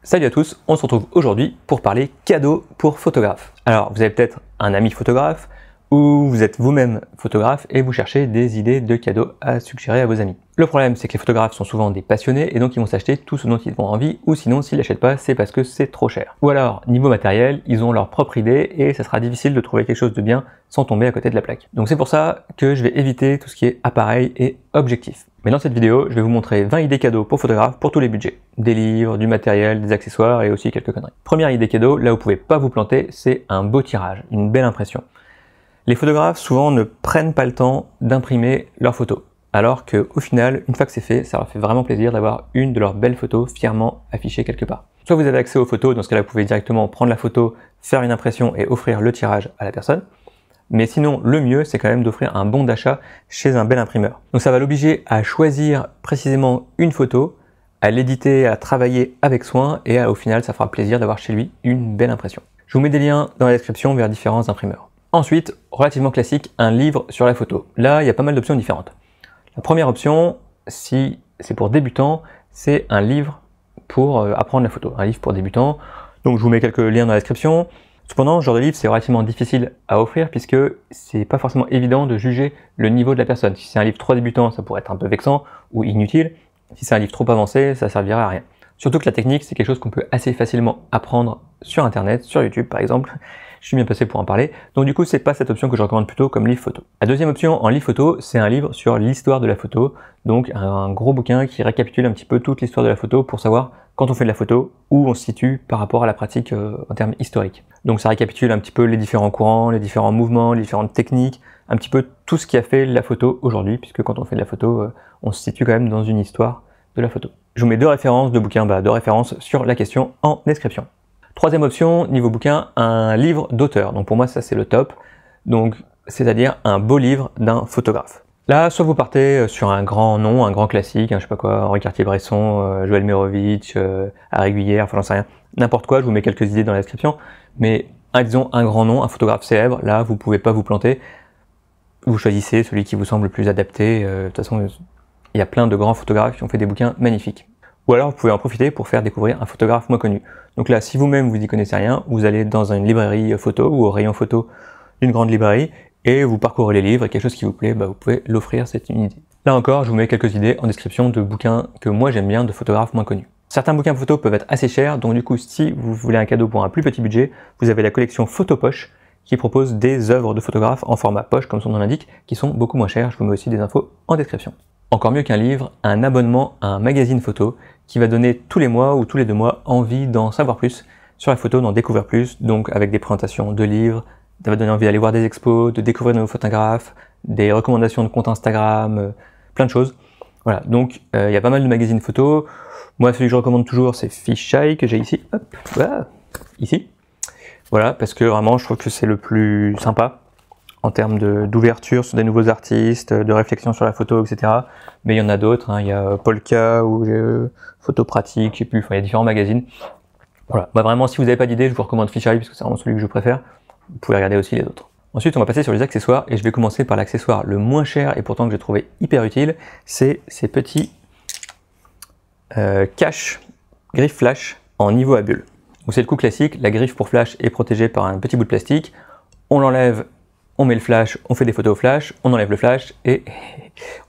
Salut à tous, on se retrouve aujourd'hui pour parler cadeaux pour photographes. Alors vous avez peut-être un ami photographe ou vous êtes vous-même photographe et vous cherchez des idées de cadeaux à suggérer à vos amis. Le problème c'est que les photographes sont souvent des passionnés et donc ils vont s'acheter tout ce dont ils ont envie ou sinon s'ils l'achètent pas c'est parce que c'est trop cher. Ou alors niveau matériel ils ont leur propre idée et ça sera difficile de trouver quelque chose de bien sans tomber à côté de la plaque. Donc c'est pour ça que je vais éviter tout ce qui est appareil et objectif. Mais dans cette vidéo, je vais vous montrer 20 idées cadeaux pour photographes pour tous les budgets. Des livres, du matériel, des accessoires et aussi quelques conneries. Première idée cadeau, là où vous pouvez pas vous planter, c'est un beau tirage, une belle impression. Les photographes souvent ne prennent pas le temps d'imprimer leurs photos. Alors qu'au final, une fois que c'est fait, ça leur fait vraiment plaisir d'avoir une de leurs belles photos fièrement affichée quelque part. Soit vous avez accès aux photos, dans ce cas-là vous pouvez directement prendre la photo, faire une impression et offrir le tirage à la personne. Mais sinon, le mieux, c'est quand même d'offrir un bon d'achat chez un bel imprimeur. Donc ça va l'obliger à choisir précisément une photo, à l'éditer, à travailler avec soin, et au final, ça fera plaisir d'avoir chez lui une belle impression. Je vous mets des liens dans la description vers différents imprimeurs. Ensuite, relativement classique, un livre sur la photo. Là, il y a pas mal d'options différentes. La première option, si c'est pour débutants, c'est un livre pour apprendre la photo. Un livre pour débutants. Donc je vous mets quelques liens dans la description. Cependant, ce genre de livre, c'est relativement difficile à offrir puisque c'est pas forcément évident de juger le niveau de la personne. Si c'est un livre trop débutant, ça pourrait être un peu vexant ou inutile. Si c'est un livre trop avancé, ça servira à rien. Surtout que la technique, c'est quelque chose qu'on peut assez facilement apprendre sur Internet, sur YouTube par exemple. Je suis bien placé pour en parler. Donc du coup, c'est pas cette option que je recommande plutôt comme livre photo. La deuxième option en livre photo, c'est un livre sur l'histoire de la photo. Donc un gros bouquin qui récapitule un petit peu toute l'histoire de la photo pour savoir quand on fait de la photo, où on se situe par rapport à la pratique en termes historiques. Donc ça récapitule un petit peu les différents courants, les différents mouvements, les différentes techniques, un petit peu tout ce qui a fait la photo aujourd'hui, puisque quand on fait de la photo, on se situe quand même dans une histoire de la photo. Je vous mets deux références de bouquins, deux références sur la question en description. Troisième option, niveau bouquin, un livre d'auteur. Donc pour moi, ça c'est le top. Donc c'est-à-dire un beau livre d'un photographe. Là, soit vous partez sur un grand nom, un grand classique, je sais pas quoi, Henri Cartier-Bresson, Joël Mérovitch, Harry Guyère, enfin j'en sais rien, n'importe quoi, je vous mets quelques idées dans la description, mais disons un grand nom, un photographe célèbre, là vous pouvez pas vous planter, vous choisissez celui qui vous semble le plus adapté, de toute façon il y a plein de grands photographes qui ont fait des bouquins magnifiques. Ou alors vous pouvez en profiter pour faire découvrir un photographe moins connu. Donc là, si vous-même vous n'y connaissez rien, vous allez dans une librairie photo ou au rayon photo d'une grande librairie, et vous parcourez les livres et quelque chose qui vous plaît, vous pouvez l'offrir, c'est une idée. Là encore, je vous mets quelques idées en description de bouquins que moi j'aime bien, de photographes moins connus. Certains bouquins photo peuvent être assez chers, donc du coup, si vous voulez un cadeau pour un plus petit budget, vous avez la collection Photo Poche qui propose des œuvres de photographes en format poche, comme son nom l'indique, qui sont beaucoup moins chères. Je vous mets aussi des infos en description. Encore mieux qu'un livre, un abonnement à un magazine photo qui va donner tous les mois ou tous les 2 mois envie d'en savoir plus sur la photo, d'en découvrir plus, donc avec des présentations de livres, ça va donner envie d'aller voir des expos, de découvrir de nouveaux photographes, des recommandations de comptes Instagram, plein de choses. Voilà, donc il y a pas mal de magazines photos. Moi, celui que je recommande toujours, c'est Fisheye que j'ai ici. Hop, voilà, ici. Voilà, parce que vraiment, je trouve que c'est le plus sympa en termes d'ouverture sur des nouveaux artistes, de réflexion sur la photo, etc. Mais il y en a d'autres, il y a Polka ou Photo Pratique, et puis il y a différents magazines. Voilà, vraiment, si vous n'avez pas d'idée, je vous recommande Fisheye parce que c'est vraiment celui que je préfère. Vous pouvez regarder aussi les autres. Ensuite, on va passer sur les accessoires et je vais commencer par l'accessoire le moins cher et pourtant que j'ai trouvé hyper utile. C'est ces petits cache griffe flash en niveau à bulle. Donc c'est le coup classique, la griffe pour flash est protégée par un petit bout de plastique. On l'enlève, on met le flash, on fait des photos au flash, on enlève le flash et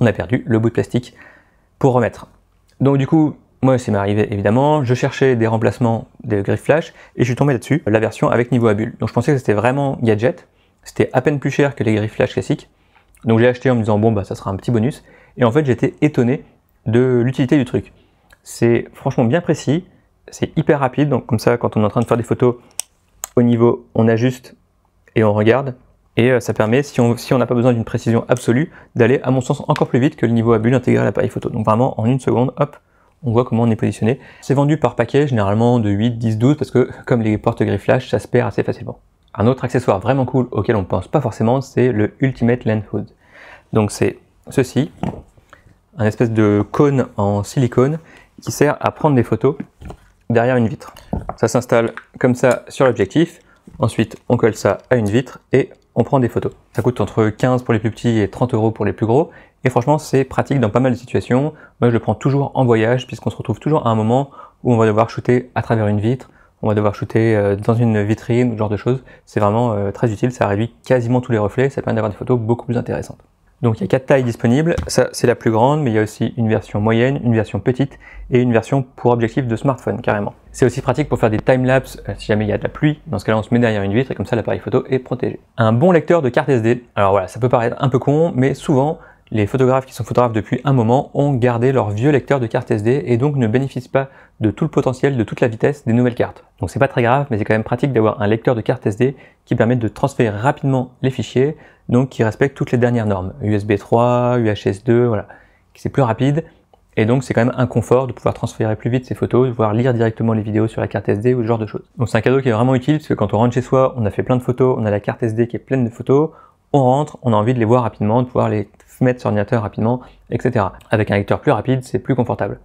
on a perdu le bout de plastique pour remettre. Donc du coup, moi, ça m'est arrivé évidemment, je cherchais des remplacements de griffes flash et je suis tombé là-dessus, la version avec niveau à bulle. Donc je pensais que c'était vraiment gadget, c'était à peine plus cher que les griffes flash classiques. Donc j'ai acheté en me disant bon ça sera un petit bonus et en fait j'étais étonné de l'utilité du truc. C'est franchement bien précis, c'est hyper rapide, donc comme ça quand on est en train de faire des photos au niveau, on ajuste et on regarde. Et ça permet, si on n'a pas besoin d'une précision absolue, d'aller à mon sens encore plus vite que le niveau à bulle intégré à l'appareil photo. Donc vraiment en 1 seconde, hop, on voit comment on est positionné. C'est vendu par paquet, généralement de 8, 10, 12, parce que comme les porte-griffes flash, ça se perd assez facilement. Un autre accessoire vraiment cool auquel on ne pense pas forcément, c'est le Ultimate Lens Hood. Donc c'est ceci, un espèce de cône en silicone qui sert à prendre des photos derrière une vitre. Ça s'installe comme ça sur l'objectif, ensuite on colle ça à une vitre et on prend des photos. Ça coûte entre 15 pour les plus petits et 30 € pour les plus gros. Et franchement, c'est pratique dans pas mal de situations. Moi, je le prends toujours en voyage, puisqu'on se retrouve toujours à un moment où on va devoir shooter à travers une vitre, on va devoir shooter dans une vitrine, ce genre de choses. C'est vraiment très utile, ça réduit quasiment tous les reflets, ça permet d'avoir des photos beaucoup plus intéressantes. Donc il y a 4 tailles disponibles, ça c'est la plus grande, mais il y a aussi une version moyenne, une version petite et une version pour objectif de smartphone carrément. C'est aussi pratique pour faire des timelapses si jamais il y a de la pluie, dans ce cas là on se met derrière une vitre et comme ça l'appareil photo est protégé. Un bon lecteur de carte SD, alors voilà, ça peut paraître un peu con, mais souvent les photographes qui sont photographes depuis un moment ont gardé leur vieux lecteur de carte SD et donc ne bénéficient pas de tout le potentiel, de toute la vitesse des nouvelles cartes. Donc c'est pas très grave, mais c'est quand même pratique d'avoir un lecteur de carte SD qui permet de transférer rapidement les fichiers, donc qui respecte toutes les dernières normes, USB 3, UHS 2, voilà, c'est plus rapide, et donc c'est quand même un confort de pouvoir transférer plus vite ses photos, de pouvoir lire directement les vidéos sur la carte SD ou ce genre de choses. Donc c'est un cadeau qui est vraiment utile, parce que quand on rentre chez soi, on a fait plein de photos, on a la carte SD qui est pleine de photos, on rentre, on a envie de les voir rapidement, de pouvoir les mettre sur ordinateur rapidement, etc. Avec un lecteur plus rapide, c'est plus confortable.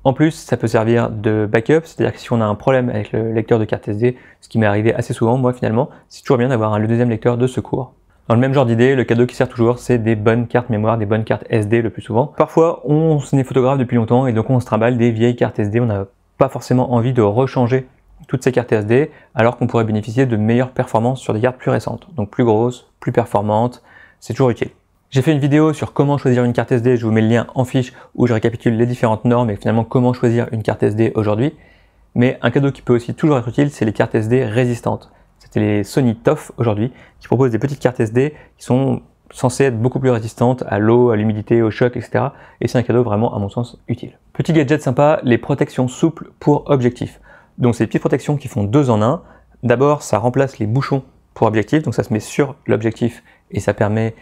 En plus, ça peut servir de backup, c'est-à-dire que si on a un problème avec le lecteur de carte SD, ce qui m'est arrivé assez souvent, moi finalement, c'est toujours bien d'avoir le deuxième lecteur de secours. Dans le même genre d'idée, le cadeau qui sert toujours, c'est des bonnes cartes mémoire, des bonnes cartes SD le plus souvent. Parfois, on est photographe depuis longtemps et donc on se trimballe des vieilles cartes SD, on n'a pas forcément envie de rechanger toutes ces cartes SD, alors qu'on pourrait bénéficier de meilleures performances sur des cartes plus récentes, donc plus grosses, plus performantes, c'est toujours utile. J'ai fait une vidéo sur comment choisir une carte SD, je vous mets le lien en fiche où je récapitule les différentes normes et finalement comment choisir une carte SD aujourd'hui. Mais un cadeau qui peut aussi toujours être utile, c'est les cartes SD résistantes. C'était les Sony TOF aujourd'hui, qui proposent des petites cartes SD qui sont censées être beaucoup plus résistantes à l'eau, à l'humidité, au choc, etc. Et c'est un cadeau vraiment, à mon sens, utile. Petit gadget sympa, les protections souples pour objectif. Donc c'est des petites protections qui font 2 en 1. D'abord, ça remplace les bouchons pour objectif, donc ça se met sur l'objectif et ça permet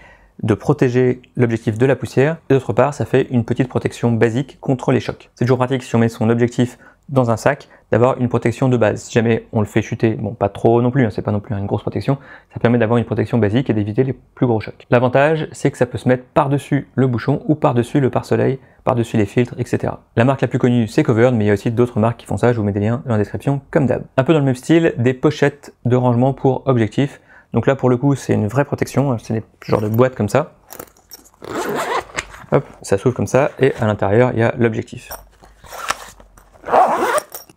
de protéger l'objectif de la poussière, et d'autre part, ça fait une petite protection basique contre les chocs. C'est toujours pratique si on met son objectif dans un sac, d'avoir une protection de base. Si jamais on le fait chuter, bon pas trop non plus, hein, c'est pas non plus une grosse protection, ça permet d'avoir une protection basique et d'éviter les plus gros chocs. L'avantage, c'est que ça peut se mettre par-dessus le bouchon ou par-dessus le pare-soleil, par-dessus les filtres, etc. La marque la plus connue, c'est Covered, mais il y a aussi d'autres marques qui font ça, je vous mets des liens dans la description, comme d'hab. Un peu dans le même style, des pochettes de rangement pour objectifs. Donc là, pour le coup, c'est une vraie protection, c'est des genres de boîtes comme ça. Hop, ça s'ouvre comme ça, et à l'intérieur, il y a l'objectif.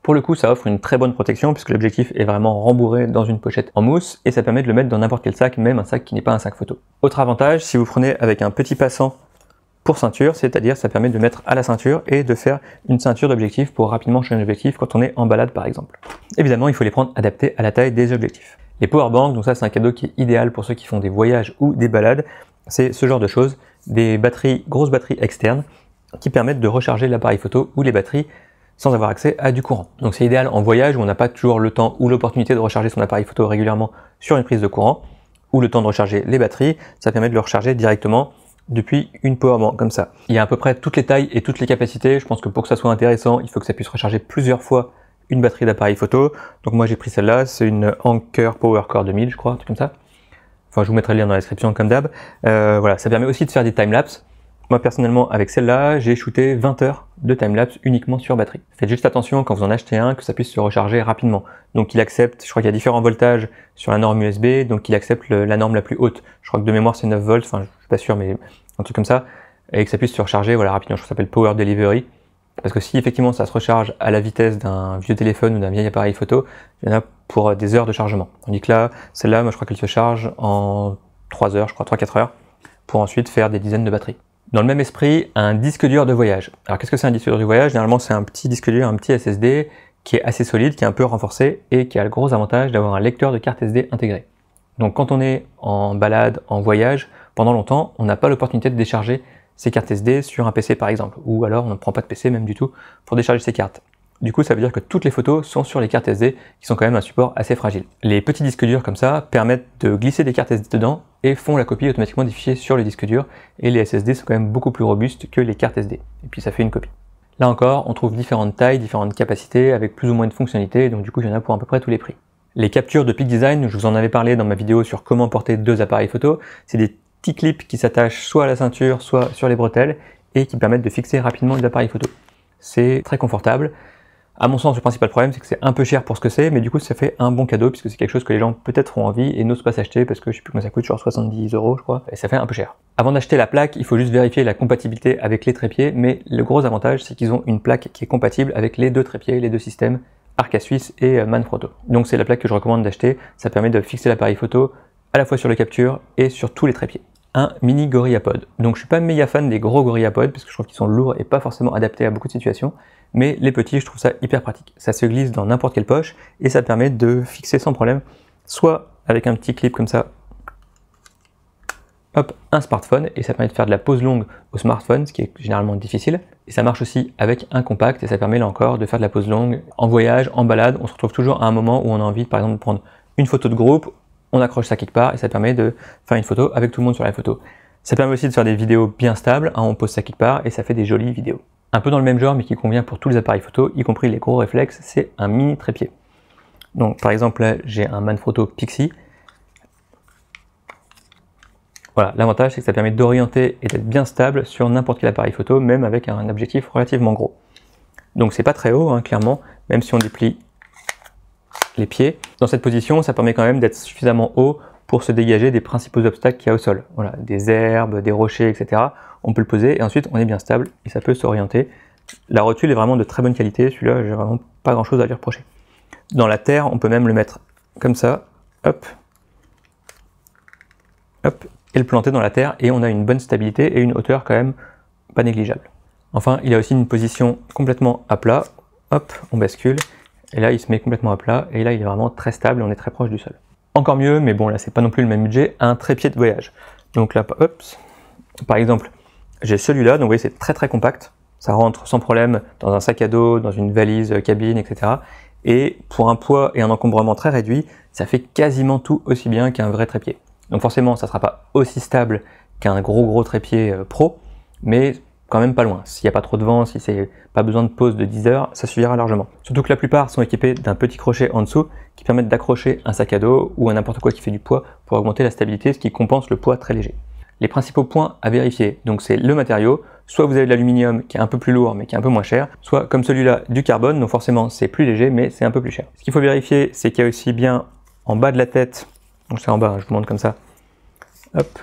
Pour le coup, ça offre une très bonne protection, puisque l'objectif est vraiment rembourré dans une pochette en mousse, et ça permet de le mettre dans n'importe quel sac, même un sac qui n'est pas un sac photo. Autre avantage, si vous prenez avec un petit passant pour ceinture, c'est-à-dire ça permet de mettre à la ceinture et de faire une ceinture d'objectif pour rapidement changer d'objectif quand on est en balade par exemple. Évidemment, il faut les prendre adaptés à la taille des objectifs. Les powerbanks, donc ça c'est un cadeau qui est idéal pour ceux qui font des voyages ou des balades, c'est ce genre de choses, des batteries, grosses batteries externes qui permettent de recharger l'appareil photo ou les batteries sans avoir accès à du courant. Donc c'est idéal en voyage où on n'a pas toujours le temps ou l'opportunité de recharger son appareil photo régulièrement sur une prise de courant, ou le temps de recharger les batteries, ça permet de le recharger directement depuis une powerbank comme ça. Il y a à peu près toutes les tailles et toutes les capacités, je pense que pour que ça soit intéressant, il faut que ça puisse recharger plusieurs fois une batterie d'appareil photo. Donc moi j'ai pris celle-là, c'est une Anker PowerCore 2000 je crois, un truc comme ça. Enfin je vous mettrai le lien dans la description comme d'hab. Voilà, ça permet aussi de faire des timelapses. Moi personnellement avec celle-là, j'ai shooté 20 heures de timelapse uniquement sur batterie. Faites juste attention quand vous en achetez un que ça puisse se recharger rapidement. Donc il accepte, je crois qu'il y a différents voltages sur la norme USB, donc il accepte la norme la plus haute. Je crois que de mémoire c'est 9 volts, enfin je suis pas sûr mais un truc comme ça, et que ça puisse se recharger voilà, rapidement. Je crois que ça s'appelle Power Delivery. Parce que si effectivement ça se recharge à la vitesse d'un vieux téléphone ou d'un vieil appareil photo, il y en a pour des heures de chargement. Tandis que là, celle-là, moi je crois qu'elle se charge en 3 heures, je crois 3-4 heures, pour ensuite faire des dizaines de batteries. Dans le même esprit, un disque dur de voyage. Alors qu'est-ce que c'est un disque dur de voyage? Généralement c'est un petit disque dur, un petit SSD qui est assez solide, qui est un peu renforcé et qui a le gros avantage d'avoir un lecteur de carte SD intégré. Donc quand on est en balade, en voyage, pendant longtemps, on n'a pas l'opportunité de décharger ses cartes SD sur un PC par exemple, ou alors on ne prend pas de PC même du tout pour décharger ses cartes. Du coup, ça veut dire que toutes les photos sont sur les cartes SD, qui sont quand même un support assez fragile. Les petits disques durs comme ça permettent de glisser des cartes SD dedans et font la copie automatiquement des fichiers sur le disque dur, et les SSD sont quand même beaucoup plus robustes que les cartes SD, et puis ça fait une copie. Là encore, on trouve différentes tailles, différentes capacités, avec plus ou moins de fonctionnalités, donc du coup il y en a pour à peu près tous les prix. Les captures de Peak Design, je vous en avais parlé dans ma vidéo sur comment porter 2 appareils photo, c'est des petits clips qui s'attachent soit à la ceinture, soit sur les bretelles, et qui permettent de fixer rapidement les appareils photo. C'est très confortable. À mon sens, le principal problème, c'est que c'est un peu cher pour ce que c'est, mais du coup, ça fait un bon cadeau, puisque c'est quelque chose que les gens peut-être ont envie et n'osent pas s'acheter, parce que je sais plus combien ça coûte, genre 70 €, je crois, et ça fait un peu cher. Avant d'acheter la plaque, il faut juste vérifier la compatibilité avec les trépieds, mais le gros avantage, c'est qu'ils ont une plaque qui est compatible avec les deux trépieds, les deux systèmes, Arca Suisse et Manfrotto. Donc c'est la plaque que je recommande d'acheter, ça permet de fixer l'appareil photo à la fois sur le capture et sur tous les trépieds. Un mini GorillaPod. Donc je suis pas méga fan des gros GorillaPod parce que je trouve qu'ils sont lourds et pas forcément adaptés à beaucoup de situations, mais les petits je trouve ça hyper pratique. Ça se glisse dans n'importe quelle poche et ça permet de fixer sans problème, soit avec un petit clip comme ça, hop, un smartphone, et ça permet de faire de la pause longue au smartphone, ce qui est généralement difficile, et ça marche aussi avec un compact et ça permet là encore de faire de la pause longue en voyage, en balade. On se retrouve toujours à un moment où on a envie par exemple de prendre une photo de groupe, on accroche ça quelque part et ça permet de faire une photo avec tout le monde sur la photo. Ça permet aussi de faire des vidéos bien stables, on pose ça quelque part et ça fait des jolies vidéos. Un peu dans le même genre mais qui convient pour tous les appareils photo, y compris les gros réflexes, c'est un mini trépied. Donc par exemple là j'ai un Manfrotto Pixie. Voilà, l'avantage c'est que ça permet d'orienter et d'être bien stable sur n'importe quel appareil photo, même avec un objectif relativement gros. Donc c'est pas très haut, hein, clairement, même si on déplie les pieds. Dans cette position, ça permet quand même d'être suffisamment haut pour se dégager des principaux obstacles qu'il y a au sol. Voilà, des herbes, des rochers, etc. On peut le poser et ensuite on est bien stable et ça peut s'orienter. La rotule est vraiment de très bonne qualité, celui-là j'ai vraiment pas grand chose à lui reprocher. Dans la terre, on peut même le mettre comme ça, hop, hop, et le planter dans la terre et on a une bonne stabilité et une hauteur quand même pas négligeable. Enfin, il a aussi une position complètement à plat, hop, on bascule. Et là, il se met complètement à plat, et là, il est vraiment très stable, on est très proche du sol. Encore mieux, mais bon, là, c'est pas non plus le même budget, un trépied de voyage. Donc là, hop, par exemple, j'ai celui-là, donc vous voyez, c'est très très compact. Ça rentre sans problème dans un sac à dos, dans une valise cabine, etc. Et pour un poids et un encombrement très réduit, ça fait quasiment tout aussi bien qu'un vrai trépied. Donc forcément, ça sera pas aussi stable qu'un gros trépied pro, mais quand même pas loin. S'il n'y a pas trop de vent, si c'est pas besoin de pause de 10 heures, ça suffira largement. Surtout que la plupart sont équipés d'un petit crochet en dessous qui permettent d'accrocher un sac à dos ou à n'importe quoi qui fait du poids pour augmenter la stabilité, ce qui compense le poids très léger. Les principaux points à vérifier, donc c'est le matériau, soit vous avez de l'aluminium qui est un peu plus lourd mais qui est un peu moins cher, soit comme celui-là du carbone, donc forcément c'est plus léger mais c'est un peu plus cher. Ce qu'il faut vérifier, c'est qu'il y a aussi bien en bas de la tête, donc c'est en bas, je vous montre comme ça, hop,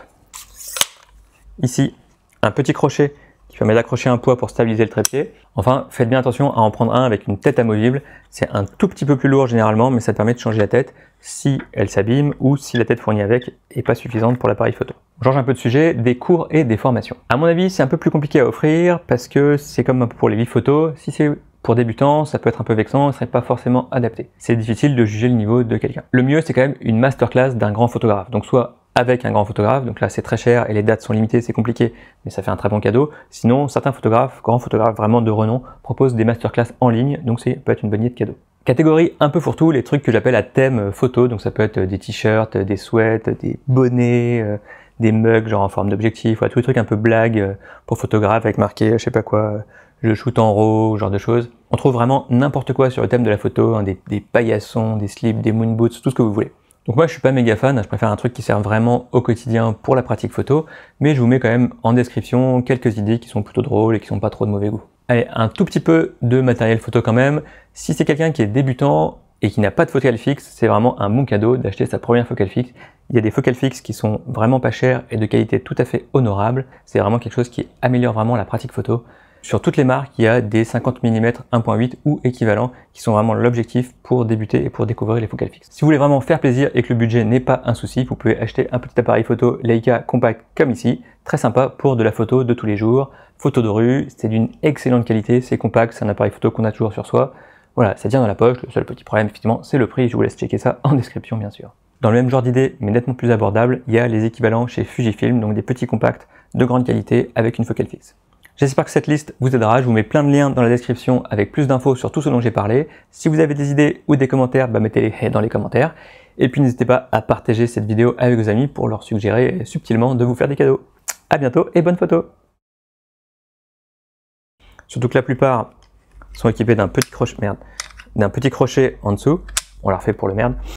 ici un petit crochet qui permet d'accrocher un poids pour stabiliser le trépied. Enfin, faites bien attention à en prendre un avec une tête amovible. C'est un tout petit peu plus lourd généralement, mais ça permet de changer la tête si elle s'abîme ou si la tête fournie avec n'est pas suffisante pour l'appareil photo. On change un peu de sujet, des cours et des formations. À mon avis, c'est un peu plus compliqué à offrir parce que c'est comme un peu pour les livres photos. Si c'est pour débutants, ça peut être un peu vexant, ce serait pas forcément adapté. C'est difficile de juger le niveau de quelqu'un. Le mieux, c'est quand même une masterclass d'un grand photographe. Donc soit avec un grand photographe, donc là c'est très cher et les dates sont limitées, c'est compliqué, mais ça fait un très bon cadeau. Sinon, certains photographes, grands photographes vraiment de renom, proposent des masterclass en ligne, donc ça peut être une bonne idée de cadeau. Catégorie un peu fourre-tout, les trucs que j'appelle à thème photo, donc ça peut être des t-shirts, des sweats, des bonnets, des mugs genre en forme d'objectif, tous les trucs un peu blagues pour photographe avec marqué je sais pas quoi, je shoot en RAW, genre de choses. On trouve vraiment n'importe quoi sur le thème de la photo, hein, des paillassons, des slips, des moon boots, tout ce que vous voulez. Donc moi je suis pas méga fan, je préfère un truc qui sert vraiment au quotidien pour la pratique photo, mais je vous mets quand même en description quelques idées qui sont plutôt drôles et qui sont pas trop de mauvais goût. Allez, un tout petit peu de matériel photo quand même. Si c'est quelqu'un qui est débutant et qui n'a pas de focale fixe, c'est vraiment un bon cadeau d'acheter sa première focale fixe. Il y a des focales fixes qui sont vraiment pas chères et de qualité tout à fait honorable. C'est vraiment quelque chose qui améliore vraiment la pratique photo. Sur toutes les marques, il y a des 50 mm 1.8 ou équivalents qui sont vraiment l'objectif pour débuter et pour découvrir les focales fixes. Si vous voulez vraiment faire plaisir et que le budget n'est pas un souci, vous pouvez acheter un petit appareil photo Leica compact comme ici, très sympa pour de la photo de tous les jours, photo de rue, c'est d'une excellente qualité, c'est compact, c'est un appareil photo qu'on a toujours sur soi. Voilà, ça tient dans la poche, le seul petit problème effectivement c'est le prix, je vous laisse checker ça en description bien sûr. Dans le même genre d'idée, mais nettement plus abordable, il y a les équivalents chez Fujifilm, donc des petits compacts de grande qualité avec une focale fixe. J'espère que cette liste vous aidera, je vous mets plein de liens dans la description avec plus d'infos sur tout ce dont j'ai parlé. Si vous avez des idées ou des commentaires, mettez-les dans les commentaires. Et puis n'hésitez pas à partager cette vidéo avec vos amis pour leur suggérer subtilement de vous faire des cadeaux. À bientôt et bonne photo! Surtout que la plupart sont équipés d'un petit crochet en dessous. On l'a refait pour le merde.